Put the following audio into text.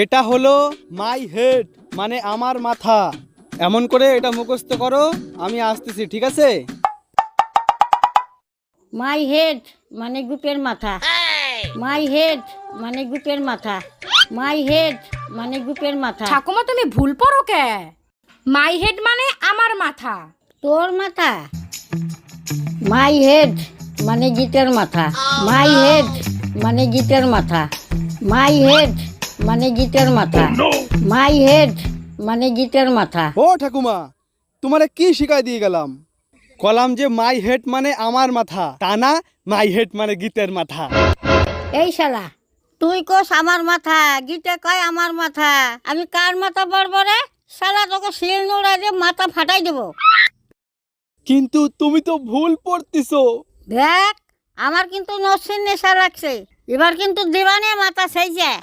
এটা হলো my head মানে আমার মাথা। এমন করে এটা মুখস্থ করো, আমি আসতেছি, ঠিক আছে? মাই হেড মানে গুপের মাথা। মাই হেড মানে গুপের মাথা। মাই হেড মানে গুপের মাথা। ঠাকুমা তুমি ভুল পড়ো কে? মাই হেড মানে আমার মাথা। তোর মাথা? মাই হেড মানে গিটের মাথা। মাই হেড মানে গিটের মাথা। মাই হেড মানে গিটের মাথা। মাই হেড মানে গিটের মাথা। ও ঠাকুমা, তোমারে কি শিখাই দিয়ে গেলাম? কলাম যে মাই হেড মানে আমার মাথা, তা না মাই হেড মানে গীতের মাথা। এই শালা, তুই কোস আমার মাথা, গিটে কয় আমার মাথা। আমি কার মাথা পড়বো রে? শালা তোকে শিল নোড়া দিয়ে মাথা ফাটাই দেবো। কিন্তু তুমি তো ভুল পড়তিছো। দেখ, আমার কিন্তু নসির নেশা লাগছে, এবার কিন্তু দিবানে মাথা সেই যায়।